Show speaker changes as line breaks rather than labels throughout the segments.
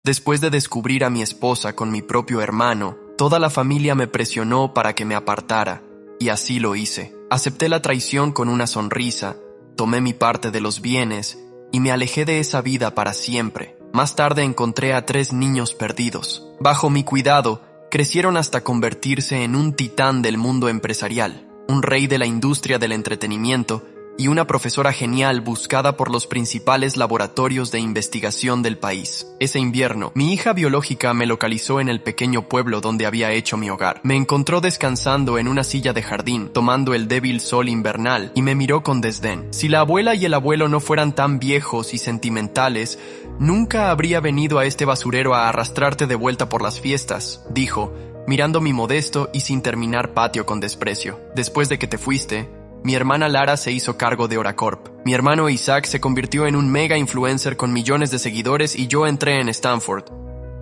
Después de descubrir a mi esposa con mi propio hermano, toda la familia me presionó para que me apartara, y así lo hice. Acepté la traición con una sonrisa, tomé mi parte de los bienes y me alejé de esa vida para siempre. Más tarde encontré a 3 niños perdidos. Bajo mi cuidado, crecieron hasta convertirse en un titán del mundo empresarial, un rey de la industria del entretenimiento y una profesora genial buscada por los principales laboratorios de investigación del país. Ese invierno, mi hija biológica me localizó en el pequeño pueblo donde había hecho mi hogar. Me encontró descansando en una silla de jardín, tomando el débil sol invernal, y me miró con desdén. Si la abuela y el abuelo no fueran tan viejos y sentimentales, nunca habría venido a este basurero a arrastrarte de vuelta por las fiestas, dijo, mirando mi modesto y sin terminar patio con desprecio. Después de que te fuiste, mi hermana Lara se hizo cargo de Oracorp. Mi hermano Isaac se convirtió en un mega influencer con millones de seguidores y yo entré en Stanford.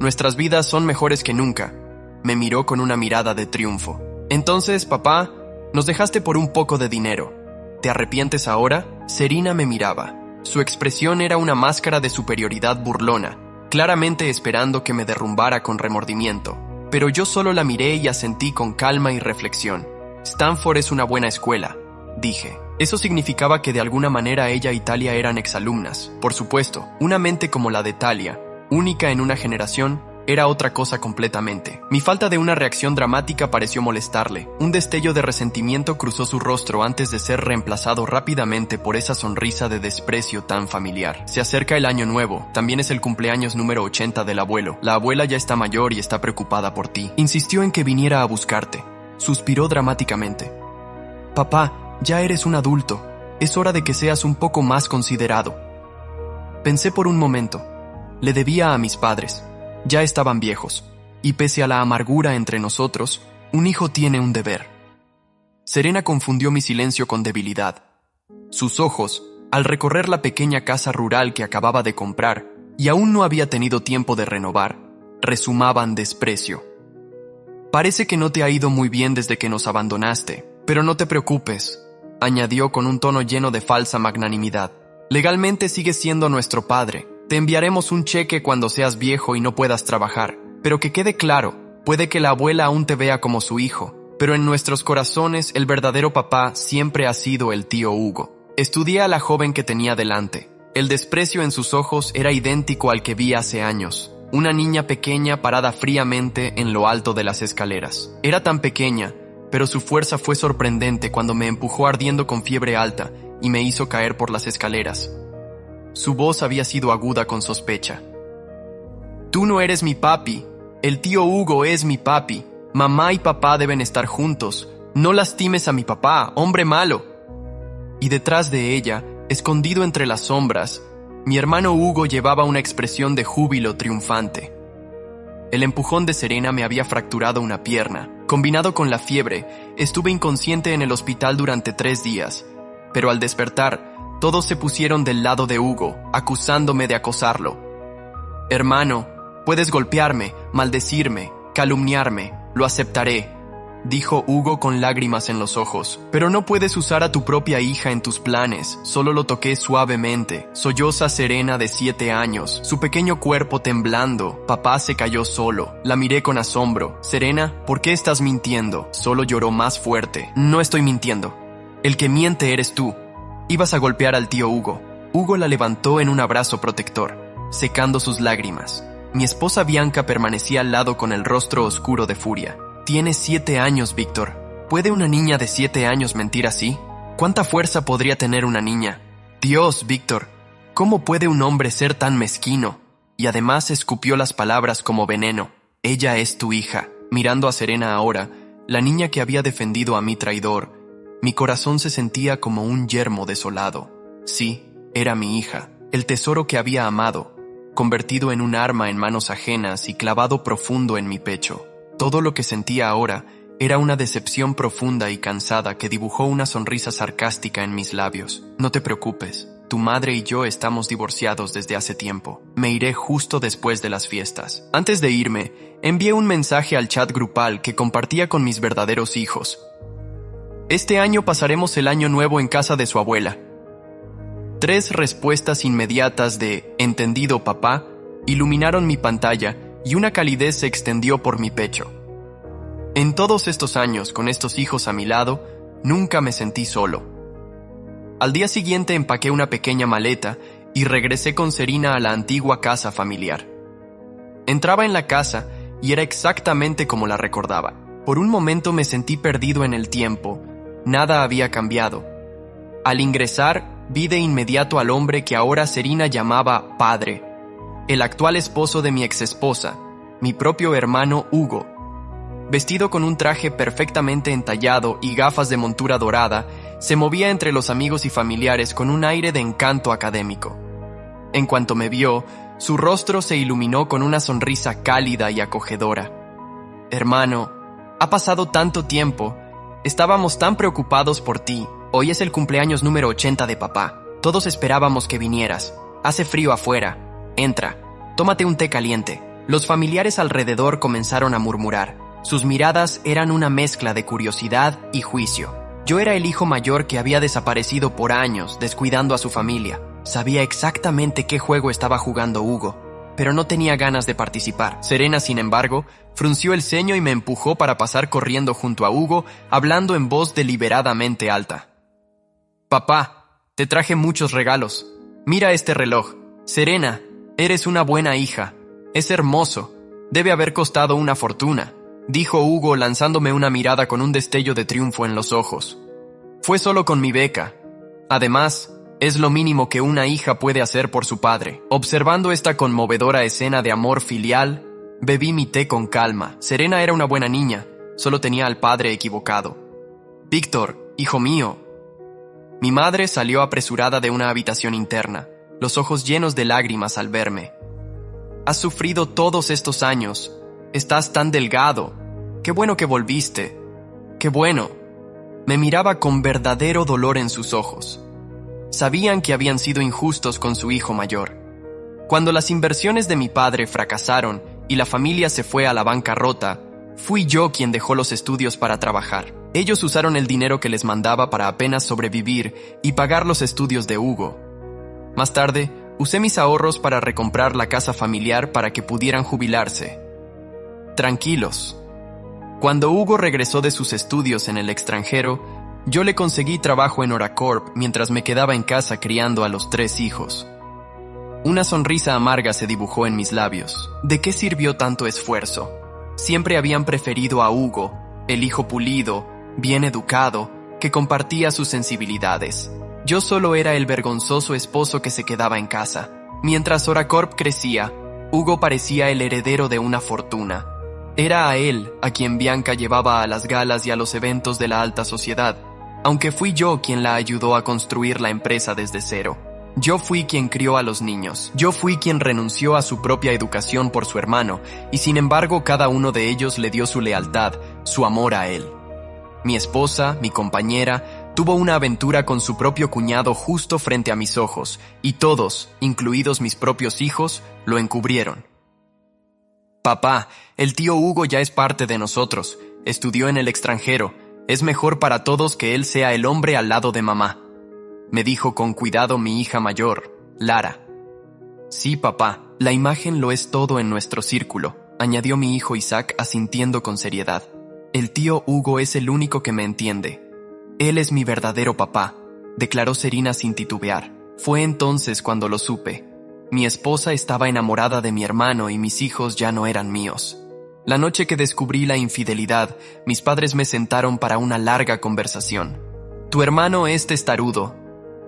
Nuestras vidas son mejores que nunca. Me miró con una mirada de triunfo. Entonces, papá, nos dejaste por un poco de dinero. ¿Te arrepientes ahora? Serena me miraba. Su expresión era una máscara de superioridad burlona, claramente esperando que me derrumbara con remordimiento. Pero yo solo la miré y asentí con calma y reflexión. Stanford es una buena escuela, dije. Eso significaba que de alguna manera ella y Talia eran exalumnas. Por supuesto, una mente como la de Talia, única en una generación, era otra cosa completamente. Mi falta de una reacción dramática pareció molestarle. Un destello de resentimiento cruzó su rostro antes de ser reemplazado rápidamente por esa sonrisa de desprecio tan familiar. Se acerca el año nuevo. También es el cumpleaños número 80 del abuelo. La abuela ya está mayor y está preocupada por ti. Insistió en que viniera a buscarte. Suspiró dramáticamente. Papá, ya eres un adulto. Es hora de que seas un poco más considerado. Pensé por un momento. Le debía a mis padres. Ya estaban viejos, y pese a la amargura entre nosotros, un hijo tiene un deber. Serena confundió mi silencio con debilidad. Sus ojos, al recorrer la pequeña casa rural que acababa de comprar y aún no había tenido tiempo de renovar, rezumaban desprecio. Parece que no te ha ido muy bien desde que nos abandonaste, pero no te preocupes, añadió con un tono lleno de falsa magnanimidad. Legalmente sigues siendo nuestro padre. Te enviaremos un cheque cuando seas viejo y no puedas trabajar. Pero que quede claro, puede que la abuela aún te vea como su hijo, pero en nuestros corazones el verdadero papá siempre ha sido el tío Hugo. Estudié a la joven que tenía delante. El desprecio en sus ojos era idéntico al que vi hace años. Una niña pequeña parada fríamente en lo alto de las escaleras. Era tan pequeña, pero su fuerza fue sorprendente cuando me empujó ardiendo con fiebre alta y me hizo caer por las escaleras. Su voz había sido aguda con sospecha. Tú no eres mi papi. El tío Hugo es mi papi. Mamá y papá deben estar juntos. No lastimes a mi papá, hombre malo. Y detrás de ella, escondido entre las sombras, mi hermano Hugo llevaba una expresión de júbilo triunfante. El empujón de Serena me había fracturado una pierna. Combinado con la fiebre, estuve inconsciente en el hospital durante 3 días. Pero al despertar, todos se pusieron del lado de Hugo, acusándome de acosarlo. Hermano, puedes golpearme, maldecirme, calumniarme, lo aceptaré, dijo Hugo con lágrimas en los ojos. Pero no puedes usar a tu propia hija en tus planes, solo lo toqué suavemente. Solloza Serena de 7 años, su pequeño cuerpo temblando. Papá se cayó solo. La miré con asombro. Serena, ¿por qué estás mintiendo? Solo lloró más fuerte. No estoy mintiendo. El que miente eres tú. Ibas a golpear al tío Hugo. Hugo la levantó en un abrazo protector, secando sus lágrimas. Mi esposa Bianca permanecía al lado con el rostro oscuro de furia. Tienes 7 años, Víctor. ¿Puede una niña de 7 años mentir así? ¿Cuánta fuerza podría tener una niña? Dios, Víctor, ¿cómo puede un hombre ser tan mezquino? Y además escupió las palabras como veneno. Ella es tu hija. Mirando a Serena ahora, la niña que había defendido a mi traidor, mi corazón se sentía como un yermo desolado. Sí, era mi hija, el tesoro que había amado, convertido en un arma en manos ajenas y clavado profundo en mi pecho. Todo lo que sentía ahora era una decepción profunda y cansada que dibujó una sonrisa sarcástica en mis labios. No te preocupes, tu madre y yo estamos divorciados desde hace tiempo. Me iré justo después de las fiestas. Antes de irme, envié un mensaje al chat grupal que compartía con mis verdaderos hijos. Este año pasaremos el año nuevo en casa de su abuela. 3 respuestas inmediatas de «Entendido, papá», iluminaron mi pantalla y una calidez se extendió por mi pecho. En todos estos años, con estos hijos a mi lado, nunca me sentí solo. Al día siguiente empaqué una pequeña maleta y regresé con Serena a la antigua casa familiar. Entraba en la casa y era exactamente como la recordaba. Por un momento me sentí perdido en el tiempo. Nada había cambiado. Al ingresar, vi de inmediato al hombre que ahora Serena llamaba padre, el actual esposo de mi exesposa, mi propio hermano Hugo. Vestido con un traje perfectamente entallado y gafas de montura dorada, se movía entre los amigos y familiares con un aire de encanto académico. En cuanto me vio, su rostro se iluminó con una sonrisa cálida y acogedora. «Hermano, ha pasado tanto tiempo. Estábamos tan preocupados por ti. Hoy es el cumpleaños número 80 de papá. Todos esperábamos que vinieras. Hace frío afuera. Entra. Tómate un té caliente». Los familiares alrededor comenzaron a murmurar. Sus miradas eran una mezcla de curiosidad y juicio. Yo era el hijo mayor que había desaparecido por años, descuidando a su familia. Sabía exactamente qué juego estaba jugando Hugo, pero no tenía ganas de participar. Serena, sin embargo, frunció el ceño y me empujó para pasar corriendo junto a Hugo, hablando en voz deliberadamente alta. «Papá, te traje muchos regalos. Mira este reloj. Serena, eres una buena hija. Es hermoso. Debe haber costado una fortuna», dijo Hugo lanzándome una mirada con un destello de triunfo en los ojos. «Fue solo con mi beca. Además, es lo mínimo que una hija puede hacer por su padre». Observando esta conmovedora escena de amor filial, bebí mi té con calma. Serena era una buena niña, solo tenía al padre equivocado. «Víctor, hijo mío». Mi madre salió apresurada de una habitación interna, los ojos llenos de lágrimas al verme. «Has sufrido todos estos años. Estás tan delgado. Qué bueno que volviste. Qué bueno». Me miraba con verdadero dolor en sus ojos. Sabían que habían sido injustos con su hijo mayor. Cuando las inversiones de mi padre fracasaron y la familia se fue a la bancarrota, fui yo quien dejó los estudios para trabajar. Ellos usaron el dinero que les mandaba para apenas sobrevivir y pagar los estudios de Hugo. Más tarde, usé mis ahorros para recomprar la casa familiar para que pudieran jubilarse. Tranquilos. Cuando Hugo regresó de sus estudios en el extranjero, yo le conseguí trabajo en Oracorp mientras me quedaba en casa criando a los 3 hijos. Una sonrisa amarga se dibujó en mis labios. ¿De qué sirvió tanto esfuerzo? Siempre habían preferido a Hugo, el hijo pulido, bien educado, que compartía sus sensibilidades. Yo solo era el vergonzoso esposo que se quedaba en casa. Mientras Oracorp crecía, Hugo parecía el heredero de una fortuna. Era a él a quien Bianca llevaba a las galas y a los eventos de la alta sociedad, aunque fui yo quien la ayudó a construir la empresa desde cero. Yo fui quien crió a los niños. Yo fui quien renunció a su propia educación por su hermano, y sin embargo cada uno de ellos le dio su lealtad, su amor a él. Mi esposa, mi compañera, tuvo una aventura con su propio cuñado justo frente a mis ojos, y todos, incluidos mis propios hijos, lo encubrieron. «Papá, el tío Hugo ya es parte de nosotros. Estudió en el extranjero. Es mejor para todos que él sea el hombre al lado de mamá», me dijo con cuidado mi hija mayor, Lara. «Sí, papá, la imagen lo es todo en nuestro círculo», añadió mi hijo Isaac asintiendo con seriedad. «El tío Hugo es el único que me entiende. Él es mi verdadero papá», declaró Serena sin titubear. Fue entonces cuando lo supe. Mi esposa estaba enamorada de mi hermano y mis hijos ya no eran míos. La noche que descubrí la infidelidad, mis padres me sentaron para una larga conversación. «Tu hermano es testarudo.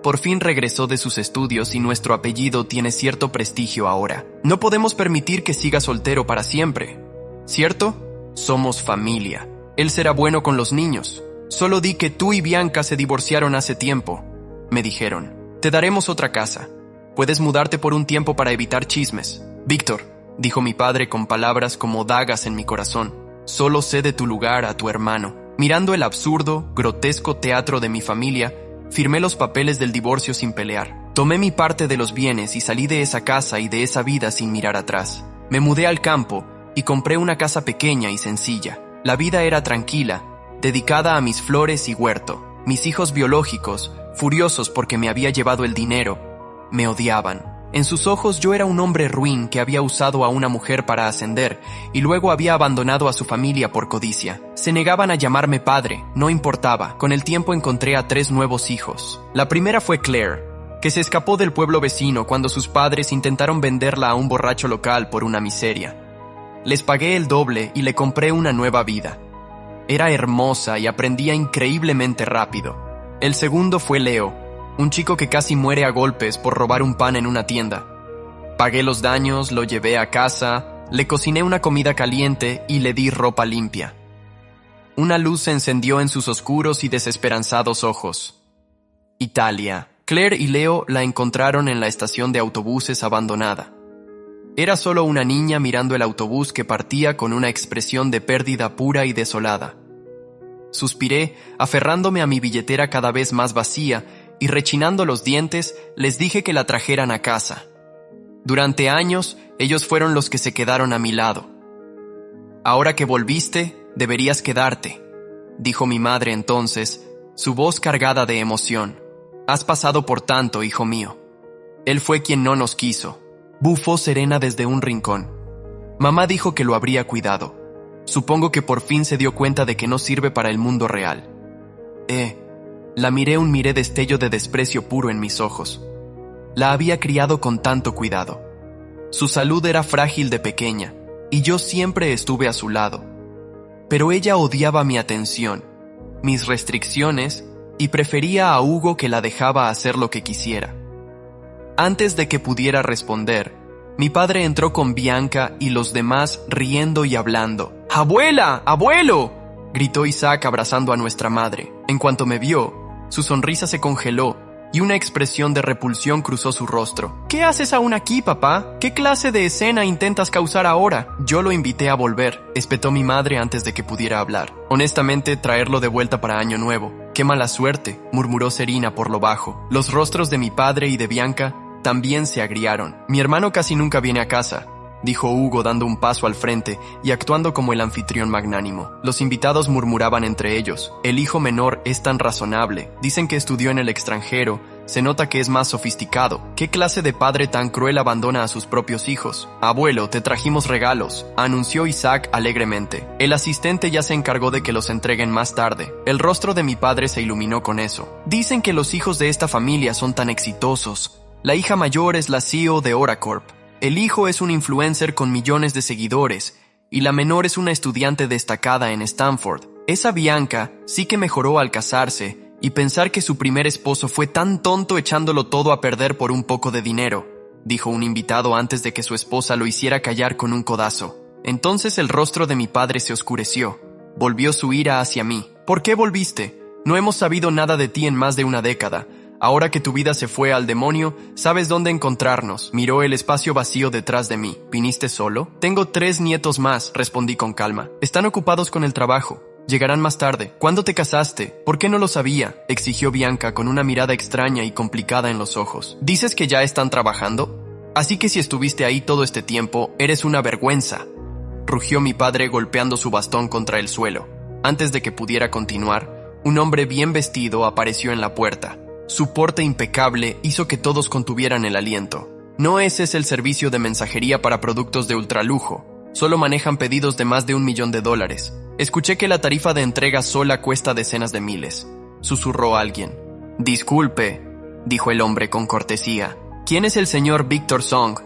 Por fin regresó de sus estudios y nuestro apellido tiene cierto prestigio ahora. No podemos permitir que siga soltero para siempre. ¿Cierto? Somos familia. Él será bueno con los niños. Solo di que tú y Bianca se divorciaron hace tiempo», me dijeron. «Te daremos otra casa. Puedes mudarte por un tiempo para evitar chismes. Víctor», dijo mi padre con palabras como dagas en mi corazón, «solo cede tu lugar a tu hermano». Mirando el absurdo, grotesco teatro de mi familia, firmé los papeles del divorcio sin pelear. Tomé mi parte de los bienes y salí de esa casa y de esa vida sin mirar atrás. Me mudé al campo y compré una casa pequeña y sencilla. La vida era tranquila, dedicada a mis flores y huerto. Mis hijos biológicos, furiosos porque me había llevado el dinero, me odiaban. En sus ojos yo era un hombre ruin que había usado a una mujer para ascender y luego había abandonado a su familia por codicia. Se negaban a llamarme padre, no importaba. Con el tiempo encontré a 3 nuevos hijos. La primera fue Claire, que se escapó del pueblo vecino cuando sus padres intentaron venderla a un borracho local por una miseria. Les pagué el doble y le compré una nueva vida. Era hermosa y aprendía increíblemente rápido. El segundo fue Leo, un chico que casi muere a golpes por robar un pan en una tienda. Pagué los daños, lo llevé a casa, le cociné una comida caliente y le di ropa limpia. Una luz se encendió en sus oscuros y desesperanzados ojos. Italia. Claire y Leo la encontraron en la estación de autobuses abandonada. Era solo una niña mirando el autobús que partía con una expresión de pérdida pura y desolada. Suspiré, aferrándome a mi billetera cada vez más vacía, y rechinando los dientes, les dije que la trajeran a casa. Durante años, ellos fueron los que se quedaron a mi lado. Ahora que volviste, deberías quedarte, dijo mi madre entonces, su voz cargada de emoción. Has pasado por tanto, hijo mío. Él fue quien no nos quiso. Bufó Serena desde un rincón. Mamá dijo que lo habría cuidado. Supongo que por fin se dio cuenta de que no sirve para el mundo real. La miré, un destello de desprecio puro en mis ojos. La había criado con tanto cuidado. Su salud era frágil de pequeña, y yo siempre estuve a su lado. Pero ella odiaba mi atención, mis restricciones, y prefería a Hugo, que la dejaba hacer lo que quisiera. Antes de que pudiera responder, mi padre entró con Bianca y los demás riendo y hablando. ¡Abuela! ¡Abuelo!, gritó Isaac abrazando a nuestra madre. En cuanto me vio, su sonrisa se congeló y una expresión de repulsión cruzó su rostro. ¿Qué haces aún aquí, papá? ¿Qué clase de escena intentas causar ahora? Yo lo invité a volver, espetó mi madre antes de que pudiera hablar. Honestamente, traerlo de vuelta para Año Nuevo. ¡Qué mala suerte!, murmuró Serena por lo bajo. Los rostros de mi padre y de Bianca también se agriaron. Mi hermano casi nunca viene a casa, dijo Hugo dando un paso al frente y actuando como el anfitrión magnánimo. Los invitados murmuraban entre ellos. El hijo menor es tan razonable. Dicen que estudió en el extranjero. Se nota que es más sofisticado. ¿Qué clase de padre tan cruel abandona a sus propios hijos? Abuelo, te trajimos regalos, anunció Isaac alegremente. El asistente ya se encargó de que los entreguen más tarde. El rostro de mi padre se iluminó con eso. Dicen que los hijos de esta familia son tan exitosos. La hija mayor es la CEO de Oracorp. El hijo es un influencer con millones de seguidores y la menor es una estudiante destacada en Stanford. Esa Bianca sí que mejoró al casarse y pensar que su primer esposo fue tan tonto echándolo todo a perder por un poco de dinero, dijo un invitado antes de que su esposa lo hiciera callar con un codazo. Entonces el rostro de mi padre se oscureció. Volvió su ira hacia mí. ¿Por qué volviste? No hemos sabido nada de ti en más de una década. Ahora que tu vida se fue al demonio, sabes dónde encontrarnos. Miró el espacio vacío detrás de mí. ¿Viniste solo? Tengo 3 nietos más, respondí con calma. Están ocupados con el trabajo. Llegarán más tarde. ¿Cuándo te casaste? ¿Por qué no lo sabía?, exigió Bianca con una mirada extraña y complicada en los ojos. ¿Dices que ya están trabajando? Así que si estuviste ahí todo este tiempo, eres una vergüenza, rugió mi padre golpeando su bastón contra el suelo. Antes de que pudiera continuar, un hombre bien vestido apareció en la puerta. Su porte impecable hizo que todos contuvieran el aliento. No ese es el servicio de mensajería para productos de ultralujo. Solo manejan pedidos de más de $1 millón. Escuché que la tarifa de entrega sola cuesta decenas de miles, susurró alguien. Disculpe, dijo el hombre con cortesía. ¿Quién es el señor Victor Song?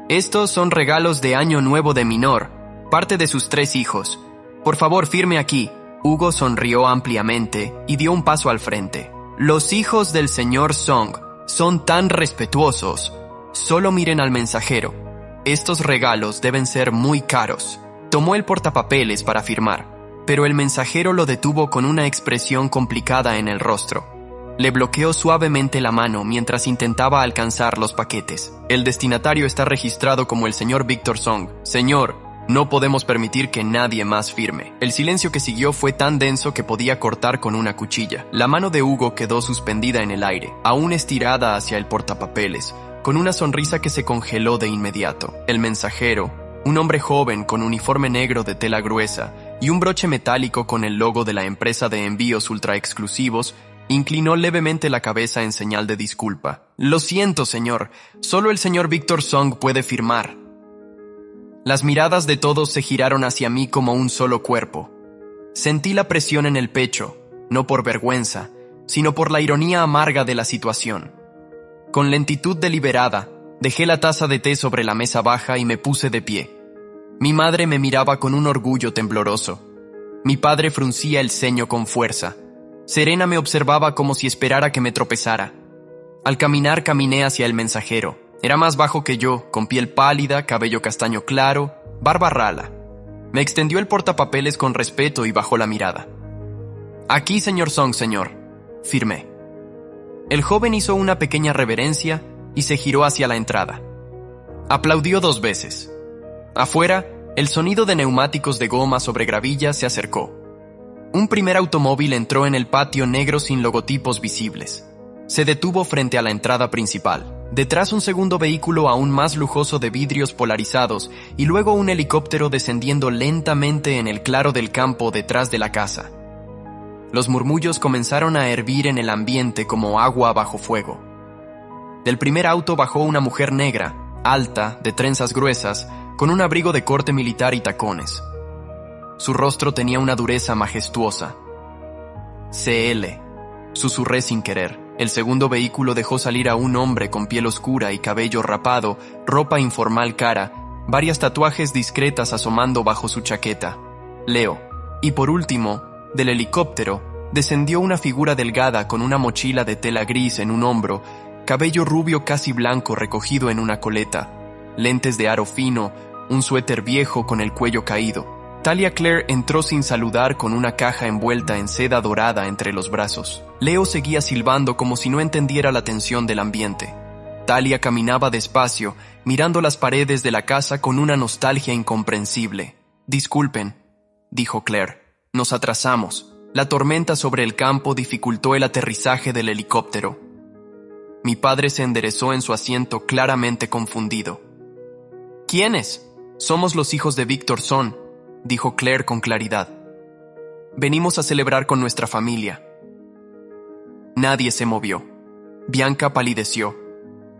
Estos son regalos de Año Nuevo de Minor, parte de sus 3 hijos. Por favor, firme aquí. Hugo sonrió ampliamente y dio un paso al frente. Los hijos del señor Song son tan respetuosos. Solo miren al mensajero. Estos regalos deben ser muy caros. Tomó el portapapeles para firmar, pero el mensajero lo detuvo con una expresión complicada en el rostro. Le bloqueó suavemente la mano mientras intentaba alcanzar los paquetes. El destinatario está registrado como el señor Victor Song. Señor, no podemos permitir que nadie más firme. El silencio que siguió fue tan denso que podía cortar con una cuchilla. La mano de Hugo quedó suspendida en el aire, aún estirada hacia el portapapeles, con una sonrisa que se congeló de inmediato. El mensajero, un hombre joven con uniforme negro de tela gruesa y un broche metálico con el logo de la empresa de envíos ultra exclusivos, Inclinó levemente la cabeza en señal de disculpa. Lo siento, señor. Solo el señor Victor Song puede firmar. Las miradas de todos se giraron hacia mí como un solo cuerpo. Sentí la presión en el pecho, no por vergüenza, sino por la ironía amarga de la situación. Con lentitud deliberada, dejé la taza de té sobre la mesa baja y me puse de pie. Mi madre me miraba con un orgullo tembloroso. Mi padre fruncía el ceño con fuerza. Serena me observaba como si esperara que me tropezara. Al caminar caminé hacia el mensajero. Era más bajo que yo, con piel pálida, cabello castaño claro, barba rala. Me extendió el portapapeles con respeto y bajó la mirada. «Aquí, señor Song, señor», firmé. El joven hizo una pequeña reverencia y se giró hacia la entrada. Aplaudió 2 veces. Afuera, el sonido de neumáticos de goma sobre gravilla se acercó. Un primer automóvil entró en el patio negro sin logotipos visibles. Se detuvo frente a la entrada principal. Detrás un segundo vehículo aún más lujoso de vidrios polarizados y luego un helicóptero descendiendo lentamente en el claro del campo detrás de la casa. Los murmullos comenzaron a hervir en el ambiente como agua bajo fuego. Del primer auto bajó una mujer negra, alta, de trenzas gruesas, con un abrigo de corte militar y tacones. Su rostro tenía una dureza majestuosa. «CL», susurré sin querer. El segundo vehículo dejó salir a un hombre con piel oscura y cabello rapado, ropa informal cara, varias tatuajes discretas asomando bajo su chaqueta. «Leo». Y por último, del helicóptero, descendió una figura delgada con una mochila de tela gris en un hombro, cabello rubio casi blanco recogido en una coleta, lentes de aro fino, un suéter viejo con el cuello caído. Talia Claire entró sin saludar con una caja envuelta en seda dorada entre los brazos. Leo seguía silbando como si no entendiera la tensión del ambiente. Talia caminaba despacio, mirando las paredes de la casa con una nostalgia incomprensible. «Disculpen», dijo Claire. «Nos atrasamos. La tormenta sobre el campo dificultó el aterrizaje del helicóptero». Mi padre se enderezó en su asiento claramente confundido. «¿Quiénes?» «Somos los hijos de Victor Song», dijo Claire con claridad. «Venimos a celebrar con nuestra familia». Nadie se movió. Bianca palideció.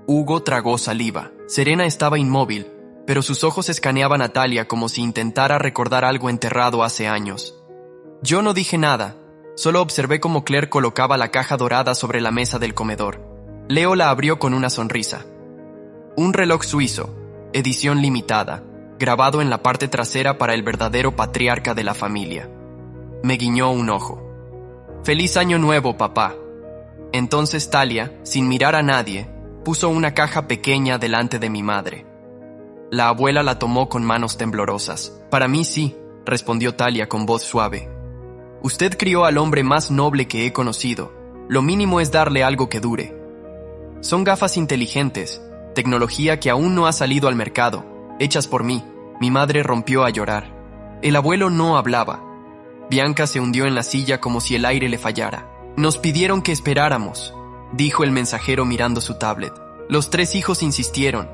Hugo tragó saliva. Serena estaba inmóvil, pero sus ojos escaneaban a Talia como si intentara recordar algo enterrado hace años. Yo no dije nada, solo observé cómo Claire colocaba la caja dorada sobre la mesa del comedor. Leo la abrió con una sonrisa. Un reloj suizo, edición limitada, grabado en la parte trasera para el verdadero patriarca de la familia. Me guiñó un ojo. «Feliz año nuevo, papá». Entonces Talia, sin mirar a nadie, puso una caja pequeña delante de mi madre. La abuela la tomó con manos temblorosas. «Para mí sí», respondió Talia con voz suave. «Usted crió al hombre más noble que he conocido. Lo mínimo es darle algo que dure. Son gafas inteligentes, tecnología que aún no ha salido al mercado, hechas por mí». Mi madre rompió a llorar. El abuelo no hablaba. Bianca se hundió en la silla como si el aire le fallara. «Nos pidieron que esperáramos», dijo el mensajero mirando su tablet. «Los 3 hijos insistieron.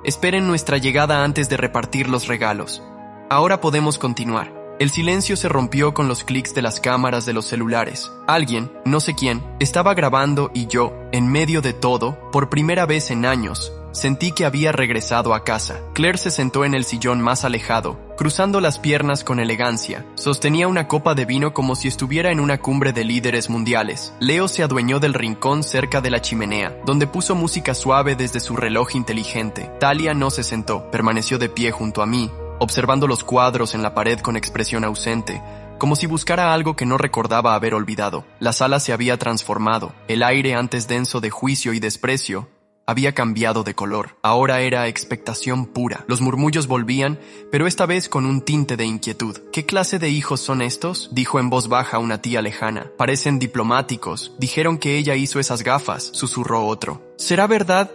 Esperen nuestra llegada antes de repartir los regalos. Ahora podemos continuar». El silencio se rompió con los clics de las cámaras de los celulares. Alguien, no sé quién, estaba grabando y yo, en medio de todo, por primera vez en años, sentí que había regresado a casa. Claire se sentó en el sillón más alejado, cruzando las piernas con elegancia. Sostenía una copa de vino como si estuviera en una cumbre de líderes mundiales. Leo se adueñó del rincón cerca de la chimenea, donde puso música suave desde su reloj inteligente. Talia no se sentó, permaneció de pie junto a mí, observando los cuadros en la pared con expresión ausente, como si buscara algo que no recordaba haber olvidado. La sala se había transformado. El aire, antes denso de juicio y desprecio, había cambiado de color. Ahora era expectación pura. Los murmullos volvían, pero esta vez con un tinte de inquietud. «¿Qué clase de hijos son estos?», dijo en voz baja una tía lejana. «Parecen diplomáticos. Dijeron que ella hizo esas gafas», susurró otro. «¿Será verdad?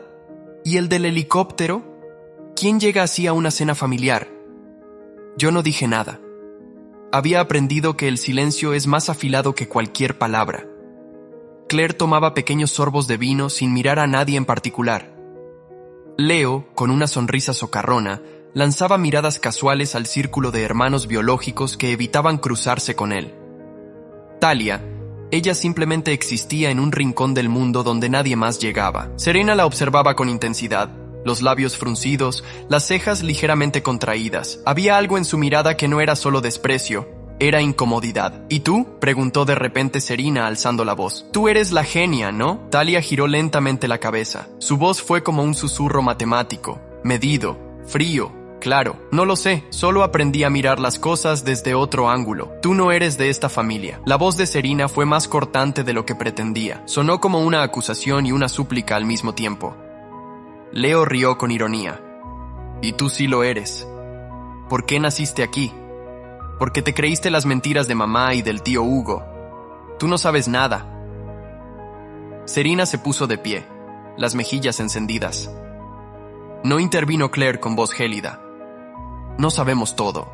¿Y el del helicóptero? ¿Quién llega así a una cena familiar?». Yo no dije nada. Había aprendido que el silencio es más afilado que cualquier palabra. Claire tomaba pequeños sorbos de vino sin mirar a nadie en particular. Leo, con una sonrisa socarrona, lanzaba miradas casuales al círculo de hermanos biológicos que evitaban cruzarse con él. Talia, Ella simplemente existía en un rincón del mundo donde nadie más llegaba. Serena la observaba con intensidad, los labios fruncidos, las cejas ligeramente contraídas. Había algo en su mirada que no era solo desprecio, era incomodidad. ¿Y tú?, preguntó de repente Serena alzando la voz. Tú eres la genia, ¿no? Talia giró lentamente la cabeza. Su voz fue como un susurro matemático, medido, frío. Claro, no lo sé, solo aprendí a mirar las cosas desde otro ángulo. Tú no eres de esta familia. La voz de Serena fue más cortante de lo que pretendía. Sonó como una acusación y una súplica al mismo tiempo. Leo rió con ironía. Y tú sí lo eres. ¿Por qué naciste aquí? Porque te creíste las mentiras de mamá y del tío Hugo. Tú no sabes nada. Serena se puso de pie, las mejillas encendidas. No intervino Claire con voz gélida. No sabemos todo.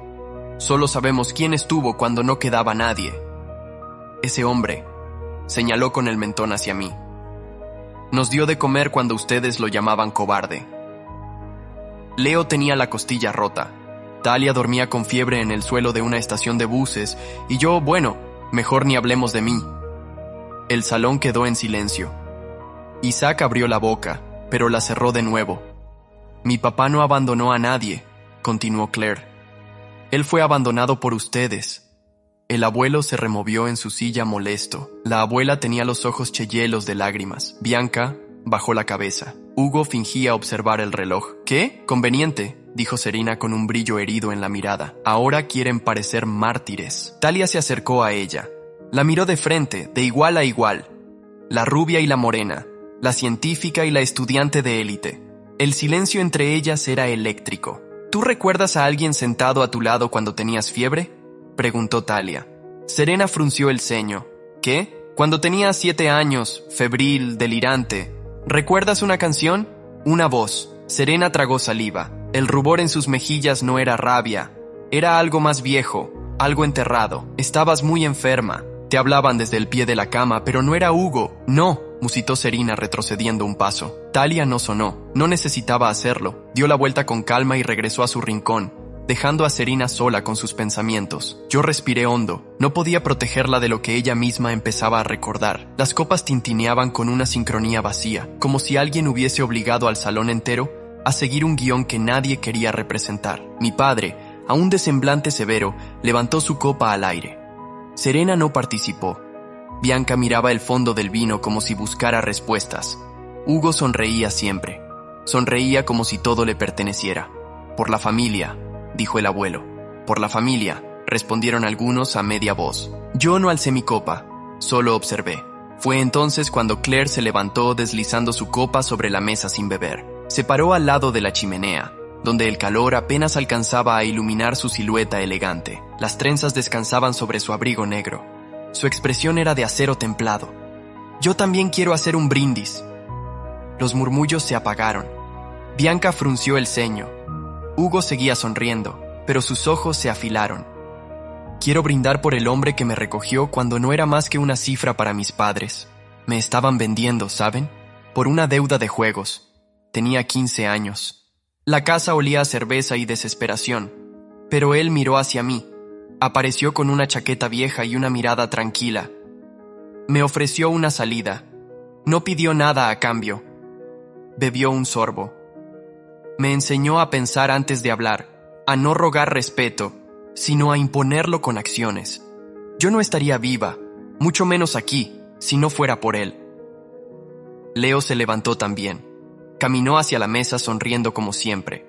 Solo sabemos quién estuvo cuando no quedaba nadie. Ese hombre, señaló con el mentón hacia mí. Nos dio de comer cuando ustedes lo llamaban cobarde. Leo tenía la costilla rota. Talia dormía con fiebre en el suelo de una estación de buses y yo, bueno, mejor ni hablemos de mí. El salón quedó en silencio. Isaac abrió la boca, pero la cerró de nuevo. Mi papá no abandonó a nadie, continuó Claire. Él fue abandonado por ustedes. El abuelo se removió en su silla molesto. La abuela tenía los ojos cheyelos de lágrimas. Bianca bajó la cabeza. Hugo fingía observar el reloj. ¿Qué? Conveniente, dijo Serena con un brillo herido en la mirada. Ahora quieren parecer mártires. Talia se acercó a ella. La miró de frente, de igual a igual. La rubia y la morena, la científica y la estudiante de élite. El silencio entre ellas era eléctrico. ¿Tú recuerdas a alguien sentado a tu lado cuando tenías fiebre?, preguntó Talia. Serena frunció el ceño. ¿Qué? Cuando tenías 7 años, febril, delirante. ¿Recuerdas una canción? Una voz. Serena tragó saliva. El rubor en sus mejillas no era rabia. Era algo más viejo, algo enterrado. Estabas muy enferma. Te hablaban desde el pie de la cama, pero no era Hugo. No, musitó Serena retrocediendo un paso. Talia no sonó. No necesitaba hacerlo. Dio la vuelta con calma y regresó a su rincón, dejando a Serena sola con sus pensamientos. Yo respiré hondo. No podía protegerla de lo que ella misma empezaba a recordar. Las copas tintineaban con una sincronía vacía, como si alguien hubiese obligado al salón entero a seguir un guión que nadie quería representar. Mi padre, aún de semblante severo, levantó su copa al aire. Serena no participó. Bianca miraba el fondo del vino como si buscara respuestas. Hugo sonreía siempre. Sonreía como si todo le perteneciera. Por la familia, dijo el abuelo. Por la familia, respondieron algunos a media voz. Yo no alcé mi copa, solo observé. Fue entonces cuando Claire se levantó deslizando su copa sobre la mesa sin beber. Se paró al lado de la chimenea, donde el calor apenas alcanzaba a iluminar su silueta elegante. Las trenzas descansaban sobre su abrigo negro. Su expresión era de acero templado. Yo también quiero hacer un brindis. Los murmullos se apagaron. Bianca frunció el ceño. Hugo seguía sonriendo, pero sus ojos se afilaron. Quiero brindar por el hombre que me recogió cuando no era más que una cifra para mis padres. Me estaban vendiendo, ¿saben? Por una deuda de juegos. Tenía 15 años. La casa olía a cerveza y desesperación, pero él miró hacia mí. Apareció con una chaqueta vieja y una mirada tranquila. Me ofreció una salida. No pidió nada a cambio. Bebió un sorbo. Me enseñó a pensar antes de hablar, a no rogar respeto, sino a imponerlo con acciones. Yo no estaría viva, mucho menos aquí, si no fuera por él. Leo se levantó también. Caminó hacia la mesa sonriendo como siempre,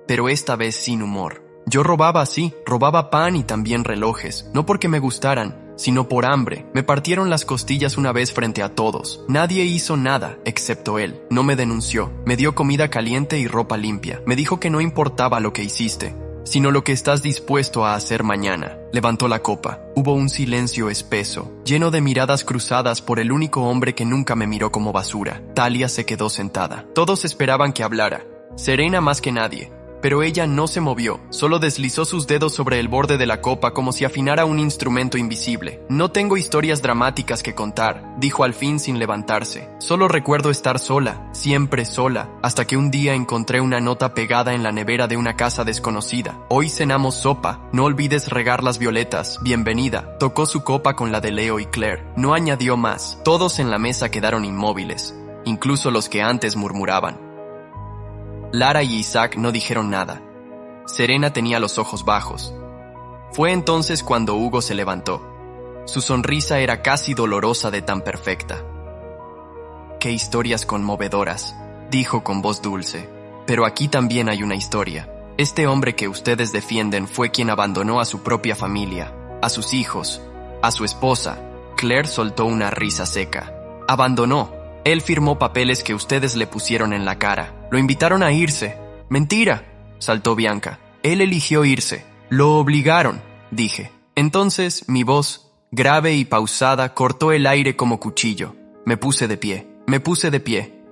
pero esta vez sin humor. Yo robaba, sí, robaba pan y también relojes, no porque me gustaran, sino por hambre. Me partieron las costillas una vez frente a todos. Nadie hizo nada, excepto él. No me denunció. Me dio comida caliente y ropa limpia. Me dijo que no importaba lo que hiciste, sino lo que estás dispuesto a hacer mañana. Levantó la copa. Hubo un silencio espeso, lleno de miradas cruzadas por el único hombre que nunca me miró como basura. Talia se quedó sentada. Todos esperaban que hablara. Serena más que nadie. pero ella no se movió, solo deslizó sus dedos sobre el borde de la copa como si afinara un instrumento invisible. No tengo historias dramáticas que contar, dijo al fin sin levantarse. Solo recuerdo estar sola, siempre sola, hasta que un día encontré una nota pegada en la nevera de una casa desconocida. Hoy cenamos sopa, no olvides regar las violetas, bienvenida. Tocó su copa con la de Leo y Claire. No añadió más. Todos en la mesa quedaron inmóviles, incluso los que antes murmuraban. Lara y Isaac no dijeron nada. Serena tenía los ojos bajos. Fue entonces cuando Hugo se levantó. Su sonrisa era casi dolorosa de tan perfecta. «Qué historias conmovedoras», dijo con voz dulce. «Pero aquí también hay una historia. Este hombre que ustedes defienden fue quien abandonó a su propia familia, a sus hijos, a su esposa». Claire soltó una risa seca. «Abandonó. Él firmó papeles que ustedes le pusieron en la cara. Lo invitaron a irse». «Mentira», saltó Bianca. «Él eligió irse». «Lo obligaron», dije. Entonces mi voz, grave y pausada, cortó el aire como cuchillo. Me puse de pie.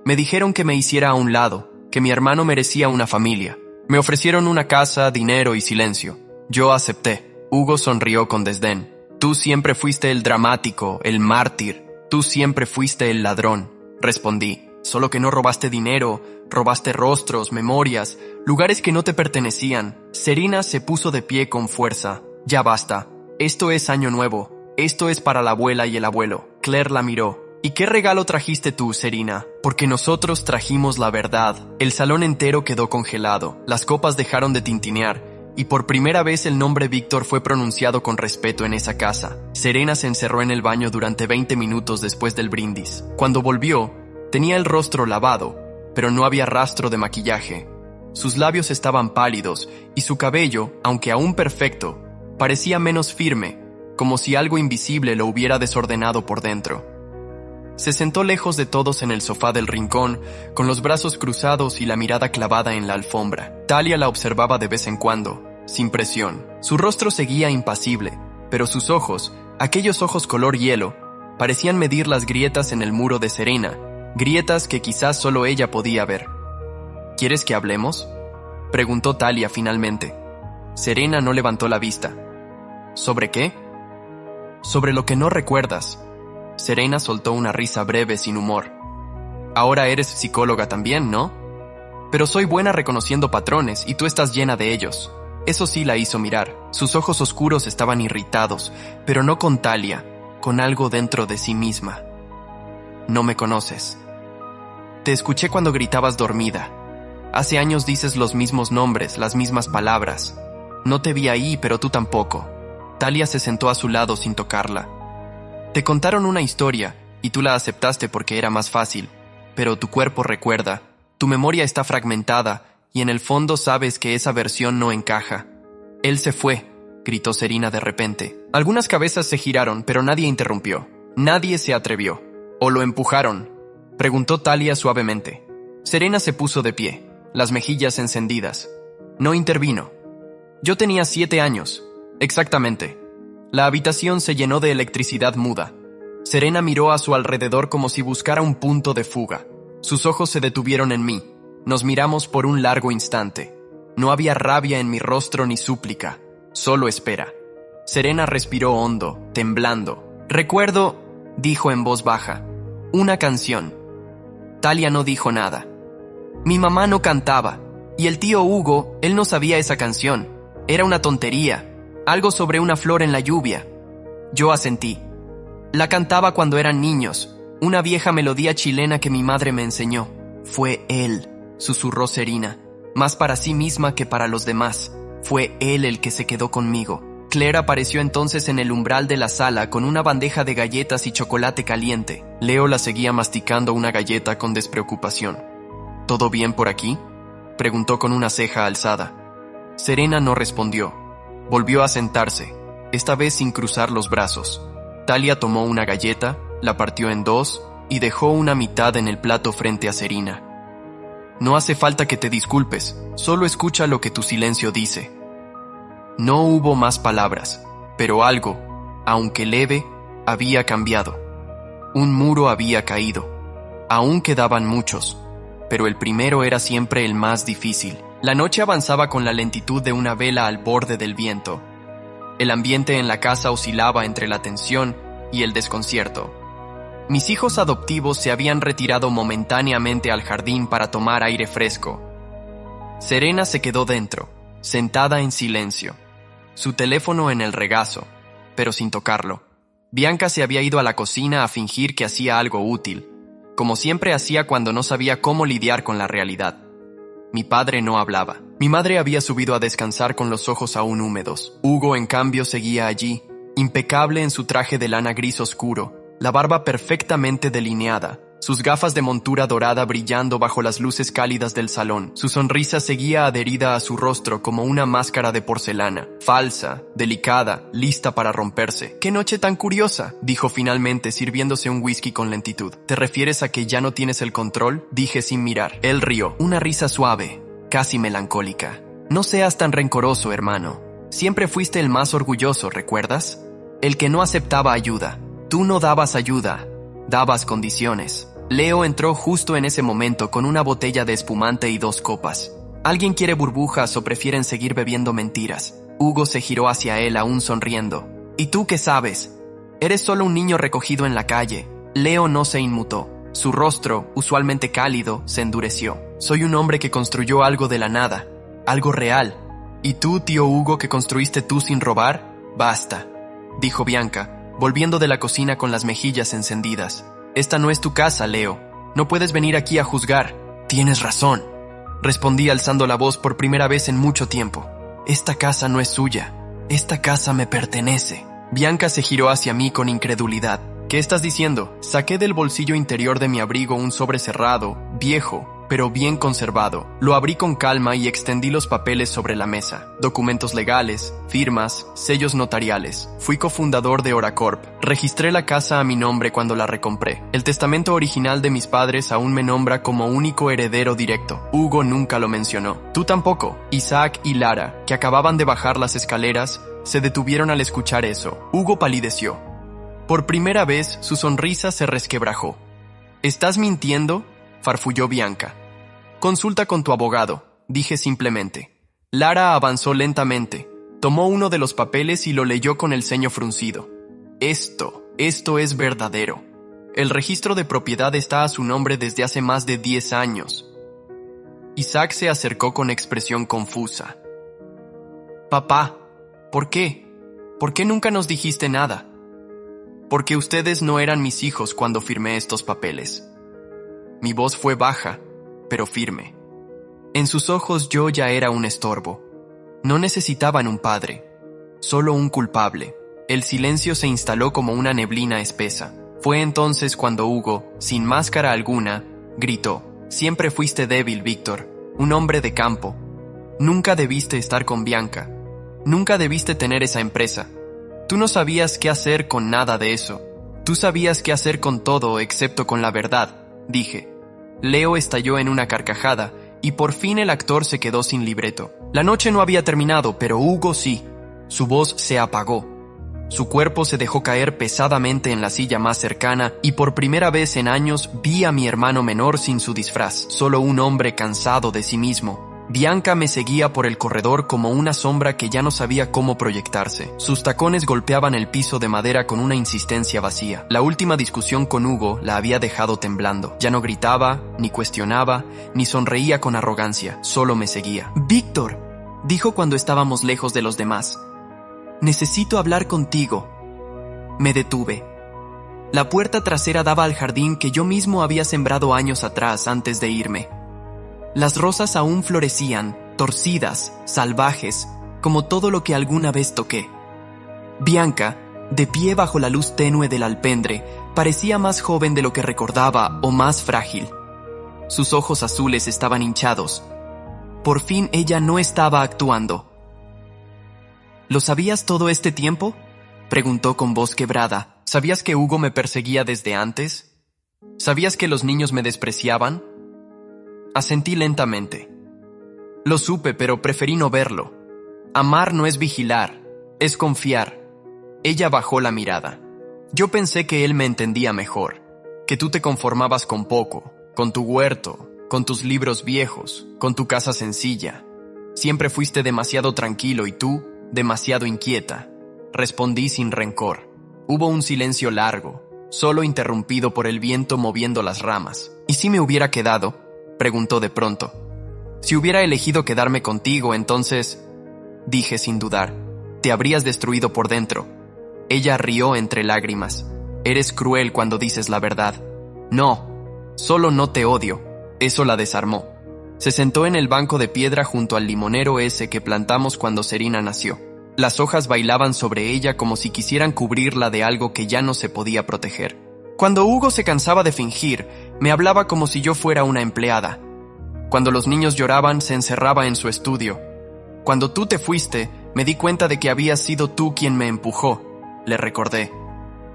Me dijeron que me hiciera a un lado, que mi hermano merecía una familia. Me ofrecieron una casa, dinero y silencio. Yo acepté. Hugo sonrió con desdén. «Tú siempre fuiste el dramático, el mártir. Tú siempre fuiste el ladrón», respondí. «Solo que no robaste dinero, robaste rostros, memorias, lugares que no te pertenecían». Serena se puso de pie con fuerza. «Ya basta. Esto es año nuevo. Esto es para la abuela y el abuelo». Claire la miró. «¿Y qué regalo trajiste tú, Serena?» «Porque nosotros trajimos la verdad». El salón entero quedó congelado. Las copas dejaron de tintinear. Y por primera vez el nombre Víctor fue pronunciado con respeto en esa casa. Serena se encerró en el baño durante 20 minutos después del brindis. Cuando volvió, tenía el rostro lavado, pero no había rastro de maquillaje. Sus labios estaban pálidos y su cabello, aunque aún perfecto, parecía menos firme, como si algo invisible lo hubiera desordenado por dentro. Se sentó lejos de todos en el sofá del rincón, con los brazos cruzados y la mirada clavada en la alfombra. Talia la observaba de vez en cuando, sin presión. Su rostro seguía impasible, pero sus ojos, aquellos ojos color hielo, parecían medir las grietas en el muro de Serena, grietas que quizás solo ella podía ver. «¿Quieres que hablemos?», preguntó Talia finalmente. Serena no levantó la vista. «¿Sobre qué?». «Sobre lo que no recuerdas». Serena soltó una risa breve sin humor. «Ahora eres psicóloga también, ¿no? Pero soy buena reconociendo patrones y tú estás llena de ellos». Eso sí la hizo mirar. Sus ojos oscuros estaban irritados, pero no con Talia, con algo dentro de sí misma. «No me conoces. Te escuché cuando gritabas dormida. Hace años dices los mismos nombres, las mismas palabras. No te vi ahí, pero tú tampoco». Talia se sentó a su lado sin tocarla. «Te contaron una historia, y tú la aceptaste porque era más fácil. Pero tu cuerpo recuerda, tu memoria está fragmentada, y en el fondo sabes que esa versión no encaja». «Él se fue», gritó Serena de repente. Algunas cabezas se giraron, pero nadie interrumpió. Nadie se atrevió. «¿O lo empujaron?», preguntó Talia suavemente. Serena se puso de pie, las mejillas encendidas. No intervino. «Yo tenía 7 años. Exactamente». La habitación se llenó de electricidad muda. Serena miró a su alrededor como si buscara un punto de fuga. Sus ojos se detuvieron en mí. Nos miramos por un largo instante. No había rabia en mi rostro ni súplica, solo espera. Serena respiró hondo, temblando. «Recuerdo», dijo en voz baja, «una canción». Talia no dijo nada. «Mi mamá no cantaba, y el tío Hugo, él no sabía esa canción. Era una tontería. Algo sobre una flor en la lluvia». Yo asentí. «La cantaba cuando eran niños, una vieja melodía chilena que mi madre me enseñó». «Fue él», susurró Serena, «más para sí misma que para los demás. Fue él el que se quedó conmigo». Claire apareció entonces en el umbral de la sala con una bandeja de galletas y chocolate caliente. Leo la seguía masticando una galleta con despreocupación. «¿Todo bien por aquí?», preguntó con una ceja alzada. Serena no respondió. Volvió a sentarse, esta vez sin cruzar los brazos. Talia tomó una galleta, la partió en 2 y dejó una mitad en el plato frente a Serena. «No hace falta que te disculpes, solo escucha lo que tu silencio dice». No hubo más palabras, pero algo, aunque leve, había cambiado. Un muro había caído. Aún quedaban muchos, pero el primero era siempre el más difícil. La noche avanzaba con la lentitud de una vela al borde del viento. El ambiente en la casa oscilaba entre la tensión y el desconcierto. Mis hijos adoptivos se habían retirado momentáneamente al jardín para tomar aire fresco. Serena se quedó dentro, sentada en silencio, su teléfono en el regazo, pero sin tocarlo. Bianca se había ido a la cocina a fingir que hacía algo útil, como siempre hacía cuando no sabía cómo lidiar con la realidad. Mi padre no hablaba. Mi madre había subido a descansar con los ojos aún húmedos. Hugo, en cambio, seguía allí, impecable en su traje de lana gris oscuro, la barba perfectamente delineada, sus gafas de montura dorada brillando bajo las luces cálidas del salón. Su sonrisa seguía adherida a su rostro como una máscara de porcelana, falsa, delicada, lista para romperse. «¡Qué noche tan curiosa!», dijo finalmente, sirviéndose un whisky con lentitud. «¿Te refieres a que ya no tienes el control?», dije sin mirar. Él rió, una risa suave, casi melancólica. «No seas tan rencoroso, hermano. Siempre fuiste el más orgulloso, ¿recuerdas? El que no aceptaba ayuda. Tú no dabas ayuda, dabas condiciones». Leo entró justo en ese momento con una botella de espumante y 2 copas. ¿Alguien quiere burbujas o prefieren seguir bebiendo mentiras? Hugo se giró hacia él aún sonriendo. ¿Y tú qué sabes? Eres solo un niño recogido en la calle. Leo no se inmutó. Su rostro, usualmente cálido, se endureció. Soy un hombre que construyó algo de la nada, algo real. ¿Y tú, tío Hugo, que construiste tú sin robar? Basta, dijo Bianca, volviendo de la cocina con las mejillas encendidas. Esta no es tu casa, Leo. No puedes venir aquí a juzgar. Tienes razón, respondí alzando la voz por primera vez en mucho tiempo. Esta casa no es suya. Esta casa me pertenece. Bianca se giró hacia mí con incredulidad. ¿Qué estás diciendo? Saqué del bolsillo interior de mi abrigo un sobre cerrado, viejo, pero bien conservado. Lo abrí con calma y extendí los papeles sobre la mesa. Documentos legales, firmas, sellos notariales. Fui cofundador de Oracorp. Registré la casa a mi nombre cuando la recompré. El testamento original de mis padres aún me nombra como único heredero directo. Hugo nunca lo mencionó. Tú tampoco. Isaac y Lara, que acababan de bajar las escaleras, se detuvieron al escuchar eso. Hugo palideció. Por primera vez, su sonrisa se resquebrajó. ¿Estás mintiendo?, farfulló Bianca. Consulta con tu abogado, dije simplemente. Lara avanzó lentamente, tomó uno de los papeles y lo leyó con el ceño fruncido. Esto es verdadero. El registro de propiedad está a su nombre desde hace más de 10 años. Isaac se acercó con expresión confusa. Papá, ¿por qué? ¿Por qué nunca nos dijiste nada? Porque ustedes no eran mis hijos cuando firmé estos papeles. Mi voz fue baja, pero firme. En sus ojos yo ya era un estorbo. No necesitaban un padre, solo un culpable. El silencio se instaló como una neblina espesa. Fue entonces cuando Hugo, sin máscara alguna, gritó: «Siempre fuiste débil, Víctor, un hombre de campo. Nunca debiste estar con Bianca. Nunca debiste tener esa empresa. Tú no sabías qué hacer con nada de eso. Tú sabías qué hacer con todo excepto con la verdad», dije. Leo estalló en una carcajada y por fin el actor se quedó sin libreto. La noche no había terminado, pero Hugo sí. Su voz se apagó. Su cuerpo se dejó caer pesadamente en la silla más cercana y por primera vez en años vi a mi hermano menor sin su disfraz, solo un hombre cansado de sí mismo. Bianca me seguía por el corredor como una sombra que ya no sabía cómo proyectarse. Sus tacones golpeaban el piso de madera con una insistencia vacía. La última discusión con Hugo la había dejado temblando. Ya no gritaba, ni cuestionaba, ni sonreía con arrogancia. Solo me seguía. «Víctor», dijo cuando estábamos lejos de los demás. «Necesito hablar contigo». Me detuve. La puerta trasera daba al jardín que yo mismo había sembrado años atrás antes de irme. Las rosas aún florecían, torcidas, salvajes, como todo lo que alguna vez toqué. Bianca, de pie bajo la luz tenue del alpendre, parecía más joven de lo que recordaba o más frágil. Sus ojos azules estaban hinchados. Por fin ella no estaba actuando. «¿Lo sabías todo este tiempo?», preguntó con voz quebrada. «¿Sabías que Hugo me perseguía desde antes? ¿Sabías que los niños me despreciaban?» Asentí lentamente. Lo supe, pero preferí no verlo. Amar no es vigilar, es confiar. Ella bajó la mirada. Yo pensé que él me entendía mejor, que tú te conformabas con poco, con tu huerto, con tus libros viejos, con tu casa sencilla. Siempre fuiste demasiado tranquilo y tú, demasiado inquieta. Respondí sin rencor. Hubo un silencio largo, solo interrumpido por el viento moviendo las ramas. ¿Y si me hubiera quedado?, preguntó de pronto. Si hubiera elegido quedarme contigo, entonces, dije sin dudar, te habrías destruido por dentro. Ella rió entre lágrimas. Eres cruel cuando dices la verdad. No, solo no te odio. Eso la desarmó. Se sentó en el banco de piedra junto al limonero ese que plantamos cuando Serena nació. Las hojas bailaban sobre ella como si quisieran cubrirla de algo que ya no se podía proteger. Cuando Hugo se cansaba de fingir, me hablaba como si yo fuera una empleada. Cuando los niños lloraban, se encerraba en su estudio. Cuando tú te fuiste, me di cuenta de que habías sido tú quien me empujó, le recordé.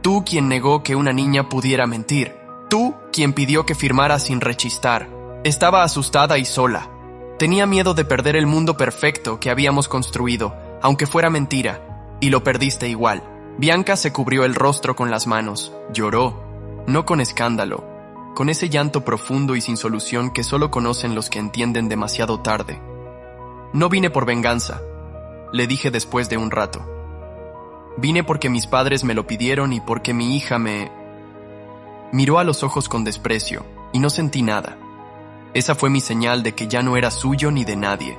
Tú quien negó que una niña pudiera mentir. Tú quien pidió que firmara sin rechistar. Estaba asustada y sola. Tenía miedo de perder el mundo perfecto que habíamos construido, aunque fuera mentira, y lo perdiste igual. Bianca se cubrió el rostro con las manos. Lloró, no con escándalo, con ese llanto profundo y sin solución que solo conocen los que entienden demasiado tarde. No vine por venganza, le dije después de un rato. Vine porque mis padres me lo pidieron y porque mi hija me... Miró a los ojos con desprecio, y no sentí nada. Esa fue mi señal de que ya no era suyo ni de nadie,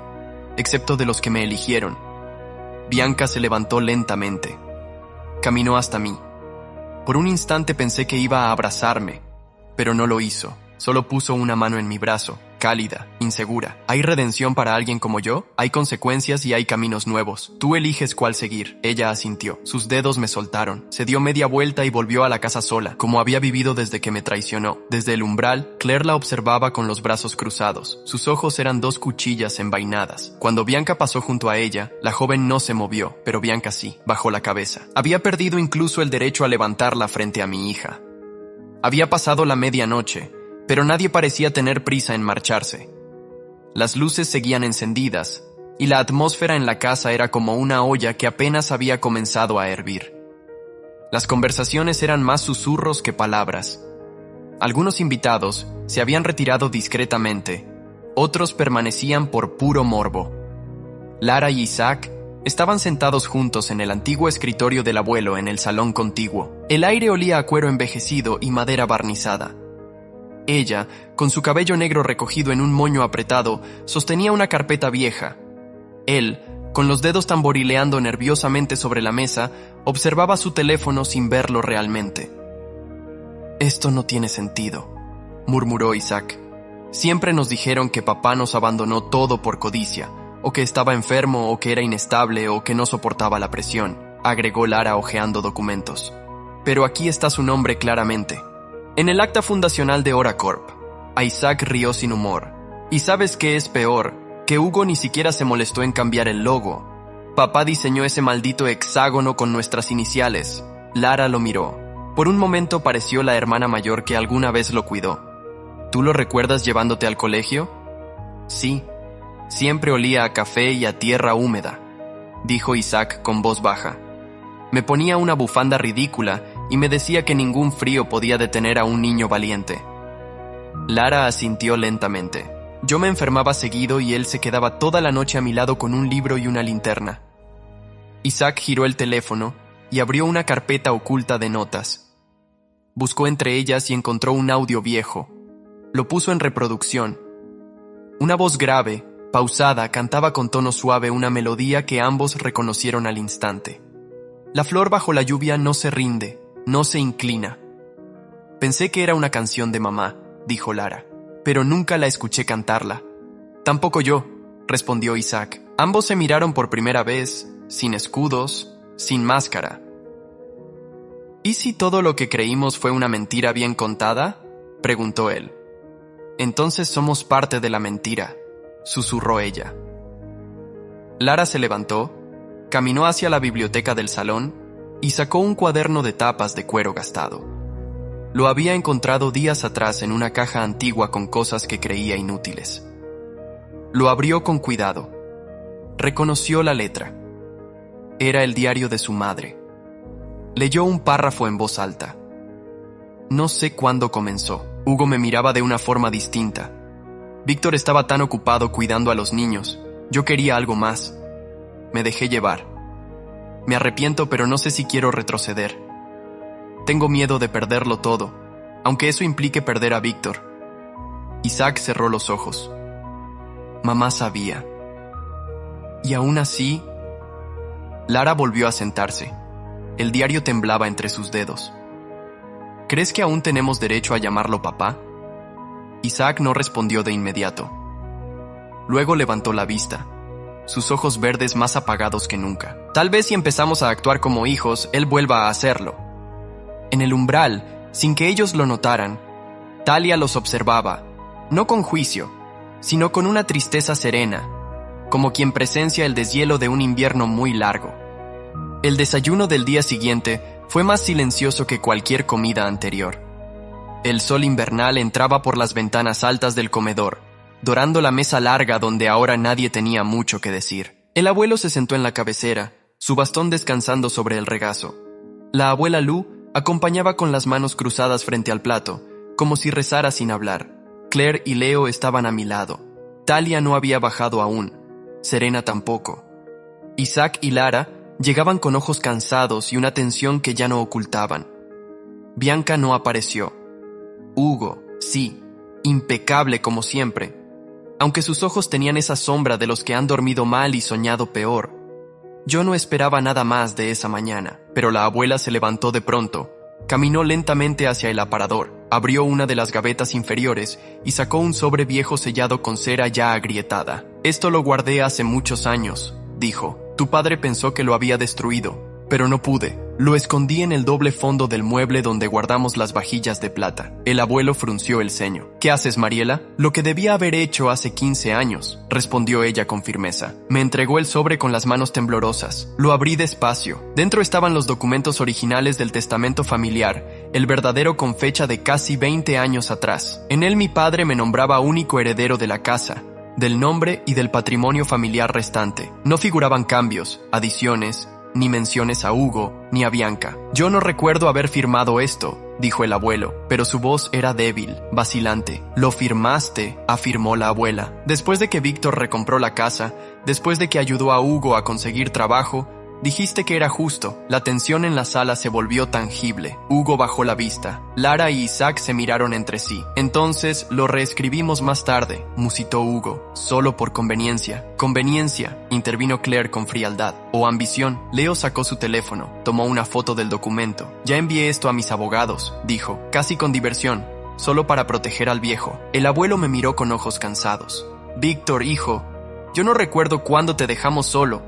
excepto de los que me eligieron. Bianca se levantó lentamente. Caminó hasta mí. Por un instante pensé que iba a abrazarme, pero no lo hizo. Solo puso una mano en mi brazo, cálida, insegura. ¿Hay redención para alguien como yo? Hay consecuencias y hay caminos nuevos. Tú eliges cuál seguir. Ella asintió. Sus dedos me soltaron. Se dio media vuelta y volvió a la casa sola, como había vivido desde que me traicionó. Desde el umbral, Claire la observaba con los brazos cruzados. Sus ojos eran dos cuchillas envainadas. Cuando Bianca pasó junto a ella, la joven no se movió, pero Bianca sí, bajó la cabeza. Había perdido incluso el derecho a levantarla frente a mi hija. Había pasado la medianoche, pero nadie parecía tener prisa en marcharse. Las luces seguían encendidas, y la atmósfera en la casa era como una olla que apenas había comenzado a hervir. Las conversaciones eran más susurros que palabras. Algunos invitados se habían retirado discretamente, otros permanecían por puro morbo. Lara y Isaac estaban sentados juntos en el antiguo escritorio del abuelo en el salón contiguo. El aire olía a cuero envejecido y madera barnizada. Ella, con su cabello negro recogido en un moño apretado, sostenía una carpeta vieja. Él, con los dedos tamborileando nerviosamente sobre la mesa, observaba su teléfono sin verlo realmente. «Esto no tiene sentido», murmuró Isaac. «Siempre nos dijeron que papá nos abandonó todo por codicia, o que estaba enfermo, o que era inestable, o que no soportaba la presión», agregó Lara hojeando documentos. «Pero aquí está su nombre claramente. En el acta fundacional de Oracorp». Isaac rió sin humor. «¿Y sabes qué es peor? Que Hugo ni siquiera se molestó en cambiar el logo. Papá diseñó ese maldito hexágono con nuestras iniciales». Lara lo miró. Por un momento pareció la hermana mayor que alguna vez lo cuidó. «¿Tú lo recuerdas llevándote al colegio?» «Sí. Siempre olía a café y a tierra húmeda», dijo Isaac con voz baja. «Me ponía una bufanda ridícula y me decía que ningún frío podía detener a un niño valiente». Lara asintió lentamente. Yo me enfermaba seguido y él se quedaba toda la noche a mi lado con un libro y una linterna. Isaac giró el teléfono y abrió una carpeta oculta de notas. Buscó entre ellas y encontró un audio viejo. Lo puso en reproducción. Una voz grave, pausada, cantaba con tono suave una melodía que ambos reconocieron al instante. «La flor bajo la lluvia no se rinde, no se inclina». «Pensé que era una canción de mamá», dijo Lara, «pero nunca la escuché cantarla». «Tampoco yo», respondió Isaac. Ambos se miraron por primera vez, sin escudos, sin máscara. «¿Y si todo lo que creímos fue una mentira bien contada?», preguntó él. «Entonces somos parte de la mentira», susurró ella. Lara se levantó, caminó hacia la biblioteca del salón y sacó un cuaderno de tapas de cuero gastado. Lo había encontrado días atrás en una caja antigua con cosas que creía inútiles. Lo abrió con cuidado. Reconoció la letra. Era el diario de su madre. Leyó un párrafo en voz alta. No sé cuándo comenzó. Hugo me miraba de una forma distinta. Víctor estaba tan ocupado cuidando a los niños. Yo quería algo más. Me dejé llevar. Me arrepiento, pero no sé si quiero retroceder. Tengo miedo de perderlo todo, aunque eso implique perder a Víctor. Isaac cerró los ojos. Mamá sabía. Y aún así... Lara volvió a sentarse. El diario temblaba entre sus dedos. ¿Crees que aún tenemos derecho a llamarlo papá? Isaac no respondió de inmediato. Luego levantó la vista, sus ojos verdes más apagados que nunca. Tal vez si empezamos a actuar como hijos, él vuelva a hacerlo. En el umbral, sin que ellos lo notaran, Talia los observaba, no con juicio, sino con una tristeza serena, como quien presencia el deshielo de un invierno muy largo. El desayuno del día siguiente fue más silencioso que cualquier comida anterior. El sol invernal entraba por las ventanas altas del comedor, dorando la mesa larga donde ahora nadie tenía mucho que decir. El abuelo se sentó en la cabecera, su bastón descansando sobre el regazo. La abuela Lu acompañaba con las manos cruzadas frente al plato, como si rezara sin hablar. Claire y Leo estaban a mi lado. Talia no había bajado aún, Serena tampoco. Isaac y Lara llegaban con ojos cansados y una tensión que ya no ocultaban. Bianca no apareció. Hugo, sí, impecable como siempre, aunque sus ojos tenían esa sombra de los que han dormido mal y soñado peor. Yo no esperaba nada más de esa mañana, pero la abuela se levantó de pronto, caminó lentamente hacia el aparador, abrió una de las gavetas inferiores y sacó un sobre viejo sellado con cera ya agrietada. «Esto lo guardé hace muchos años», dijo. «Tu padre pensó que lo había destruido, pero no pude. Lo escondí en el doble fondo del mueble donde guardamos las vajillas de plata». El abuelo frunció el ceño. «¿Qué haces, Mariela?» «Lo que debía haber hecho hace 15 años», respondió ella con firmeza. Me entregó el sobre con las manos temblorosas. Lo abrí despacio. Dentro estaban los documentos originales del testamento familiar, el verdadero con fecha de casi 20 años atrás. En él mi padre me nombraba único heredero de la casa, del nombre y del patrimonio familiar restante. No figuraban cambios, adiciones, ni menciones a Hugo, ni a Bianca. «Yo no recuerdo haber firmado esto», dijo el abuelo, pero su voz era débil, vacilante. «Lo firmaste», afirmó la abuela. «Después de que Víctor recompró la casa, después de que ayudó a Hugo a conseguir trabajo, dijiste que era justo». La tensión en la sala se volvió tangible. Hugo bajó la vista. Lara y Isaac se miraron entre sí. «Entonces lo reescribimos más tarde», musitó Hugo. «Solo por conveniencia». «Conveniencia», intervino Claire con frialdad. «O ambición». Leo sacó su teléfono, tomó una foto del documento. «Ya envié esto a mis abogados», dijo, casi con diversión, solo para proteger al viejo. El abuelo me miró con ojos cansados. «Víctor, hijo, yo no recuerdo cuándo te dejamos solo,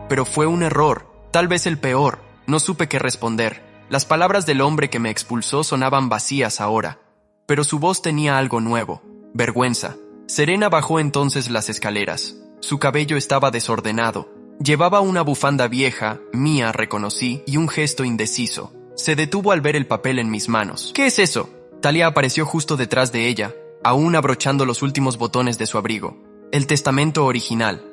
pero fue un error, tal vez el peor. No supe qué responder. Las palabras del hombre que me expulsó sonaban vacías ahora, pero su voz tenía algo nuevo, vergüenza. Serena bajó entonces las escaleras. Su cabello estaba desordenado. Llevaba una bufanda vieja, mía reconocí, y un gesto indeciso. Se detuvo al ver el papel en mis manos. «¿Qué es eso?» Talia apareció justo detrás de ella, aún abrochando los últimos botones de su abrigo. «El testamento original»,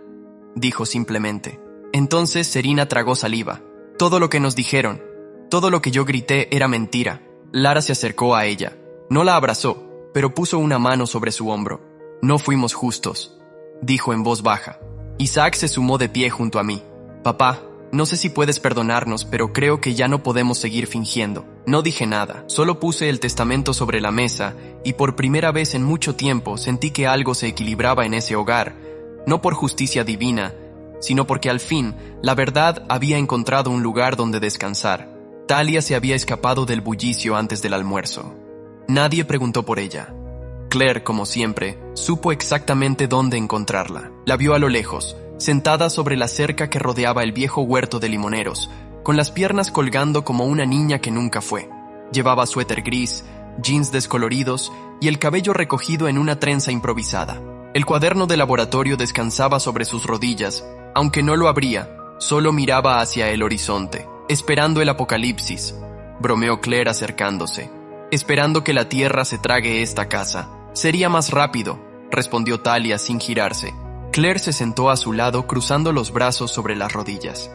dijo simplemente. Entonces Serena tragó saliva. Todo lo que nos dijeron, todo lo que yo grité era mentira. Lara se acercó a ella. No la abrazó, pero puso una mano sobre su hombro. «No fuimos justos», dijo en voz baja. Isaac se sumó de pie junto a mí. «Papá, no sé si puedes perdonarnos, pero creo que ya no podemos seguir fingiendo». No dije nada, solo puse el testamento sobre la mesa y por primera vez en mucho tiempo sentí que algo se equilibraba en ese hogar, no por justicia divina, sino porque al fin la verdad había encontrado un lugar donde descansar. Talia se había escapado del bullicio antes del almuerzo. Nadie preguntó por ella. Claire, como siempre, supo exactamente dónde encontrarla. La vio a lo lejos, sentada sobre la cerca que rodeaba el viejo huerto de limoneros, con las piernas colgando como una niña que nunca fue. Llevaba suéter gris, jeans descoloridos y el cabello recogido en una trenza improvisada. El cuaderno de laboratorio descansaba sobre sus rodillas. Aunque no lo abría, solo miraba hacia el horizonte, esperando el apocalipsis, bromeó Claire acercándose. «Esperando que la tierra se trague esta casa. Sería más rápido», respondió Talia sin girarse. Claire se sentó a su lado cruzando los brazos sobre las rodillas.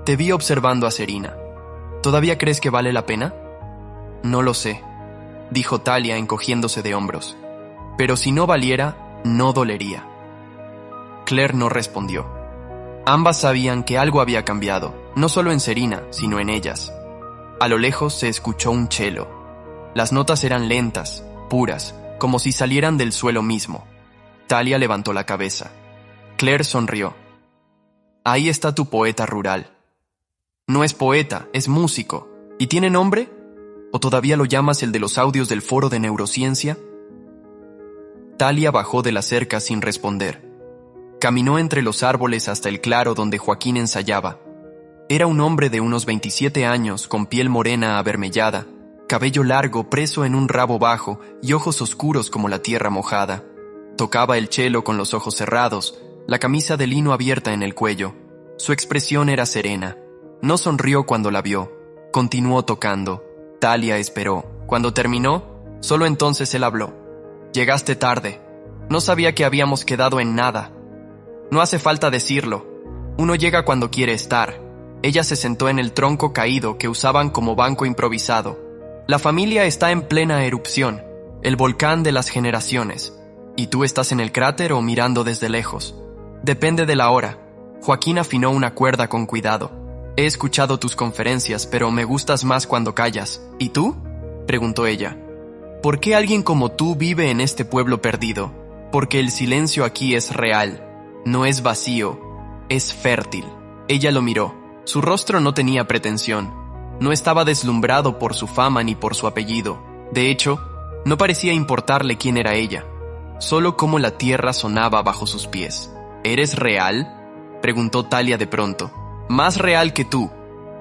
«Te vi observando a Serena. ¿Todavía crees que vale la pena?» «No lo sé», dijo Talia encogiéndose de hombros. «Pero si no valiera, no dolería». Claire no respondió. Ambas sabían que algo había cambiado, no solo en Serena, sino en ellas. A lo lejos se escuchó un cello. Las notas eran lentas, puras, como si salieran del suelo mismo. Talia levantó la cabeza. Claire sonrió. Ahí está tu poeta rural. No es poeta, es músico. ¿Y tiene nombre? ¿O todavía lo llamas el de los audios del foro de neurociencia? Talia bajó de la cerca sin responder. Caminó entre los árboles hasta el claro donde Joaquín ensayaba. Era un hombre de unos 27 años, con piel morena avermellada, cabello largo preso en un rabo bajo y ojos oscuros como la tierra mojada. Tocaba el cello con los ojos cerrados, la camisa de lino abierta en el cuello. Su expresión era serena. No sonrió cuando la vio. Continuó tocando. Talia esperó. Cuando terminó, solo entonces él habló. Llegaste tarde. No sabía que habíamos quedado en nada. No hace falta decirlo. Uno llega cuando quiere estar. Ella se sentó en el tronco caído que usaban como banco improvisado. La familia está en plena erupción, el volcán de las generaciones. ¿Y tú estás en el cráter o mirando desde lejos? Depende de la hora. Joaquín afinó una cuerda con cuidado. He escuchado tus conferencias, pero me gustas más cuando callas. ¿Y tú?, preguntó ella. ¿Por qué alguien como tú vive en este pueblo perdido? Porque el silencio aquí es real. No es vacío, es fértil. Ella lo miró. Su rostro no tenía pretensión. No estaba deslumbrado por su fama ni por su apellido. De hecho, no parecía importarle quién era ella. Solo cómo la tierra sonaba bajo sus pies. ¿Eres real?, preguntó Talia de pronto. Más real que tú,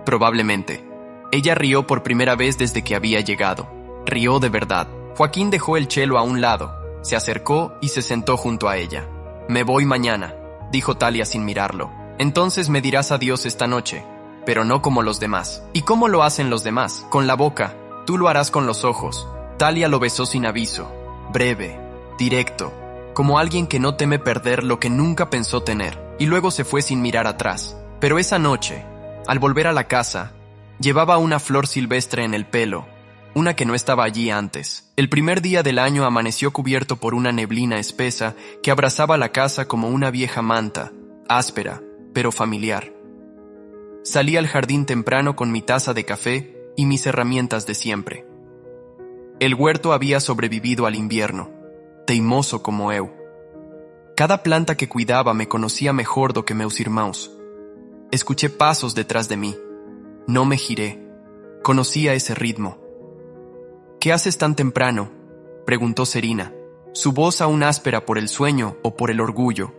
probablemente. Ella rió por primera vez desde que había llegado. Rió de verdad. Joaquín dejó el cello a un lado, se acercó y se sentó junto a ella. Me voy mañana, dijo Talia sin mirarlo. Entonces me dirás adiós esta noche, pero no como los demás. ¿Y cómo lo hacen los demás? Con la boca. Tú lo harás con los ojos. Talia lo besó sin aviso. Breve, directo, como alguien que no teme perder lo que nunca pensó tener. Y luego se fue sin mirar atrás. Pero esa noche, al volver a la casa, llevaba una flor silvestre en el pelo, una que no estaba allí antes. El primer día del año amaneció cubierto por una neblina espesa que abrazaba la casa como una vieja manta, áspera, pero familiar. Salí al jardín temprano con mi taza de café y mis herramientas de siempre. El huerto había sobrevivido al invierno, teimoso como eu. Cada planta que cuidaba me conocía mejor do que meus irmãos. Escuché pasos detrás de mí. No me giré. Conocía ese ritmo. ¿Qué haces tan temprano?, preguntó Serena, su voz aún áspera por el sueño o por el orgullo.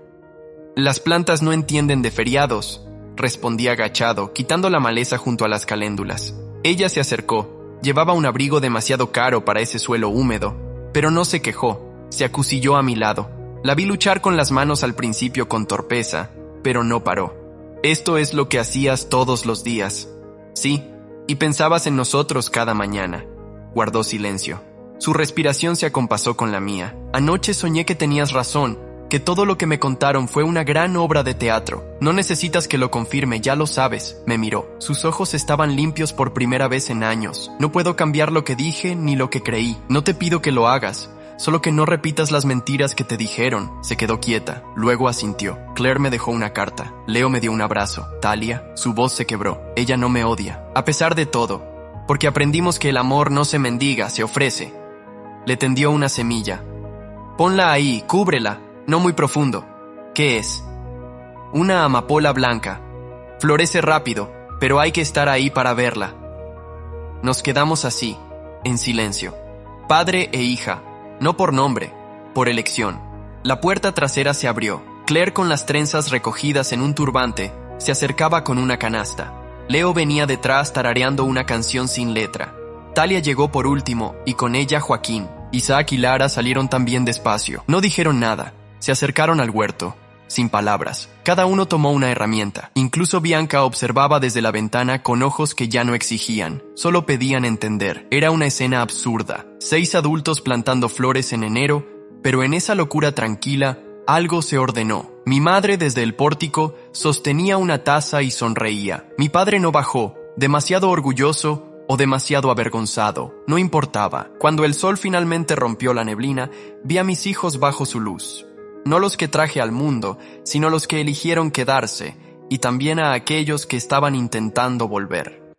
Las plantas no entienden de feriados, respondí agachado, quitando la maleza junto a las caléndulas. Ella se acercó. Llevaba un abrigo demasiado caro para ese suelo húmedo, pero no se quejó. Se acucilló a mi lado. La vi luchar con las manos al principio con torpeza, pero no paró. Esto es lo que hacías todos los días. Sí, y pensabas en nosotros cada mañana. Guardó silencio. Su respiración se acompasó con la mía. Anoche soñé que tenías razón, que todo lo que me contaron fue una gran obra de teatro. No necesitas que lo confirme, ya lo sabes. Me miró. Sus ojos estaban limpios por primera vez en años. No puedo cambiar lo que dije ni lo que creí. No te pido que lo hagas. Solo que no repitas las mentiras que te dijeron. Se quedó quieta. Luego asintió. Claire me dejó una carta. Leo me dio un abrazo. Talia, su voz se quebró. Ella no me odia. A pesar de todo. Porque aprendimos que el amor no se mendiga, se ofrece. Le tendió una semilla. Ponla ahí, cúbrela. No muy profundo. ¿Qué es? Una amapola blanca. Florece rápido, pero hay que estar ahí para verla. Nos quedamos así, en silencio. Padre e hija. No por nombre, por elección. La puerta trasera se abrió. Claire, con las trenzas recogidas en un turbante, se acercaba con una canasta. Leo venía detrás tarareando una canción sin letra. Talia llegó por último, y con ella Joaquín. Isaac y Lara salieron también despacio. No dijeron nada. Se acercaron al huerto, sin palabras. Cada uno tomó una herramienta. Incluso Bianca observaba desde la ventana con ojos que ya no exigían, solo pedían entender. Era una escena absurda. 6 adultos plantando flores en enero, pero en esa locura tranquila, algo se ordenó. Mi madre desde el pórtico sostenía una taza y sonreía. Mi padre no bajó, demasiado orgulloso o demasiado avergonzado. No importaba. Cuando el sol finalmente rompió la neblina, vi a mis hijos bajo su luz. no los que traje al mundo, sino los que eligieron quedarse, y también a aquellos que estaban intentando volver.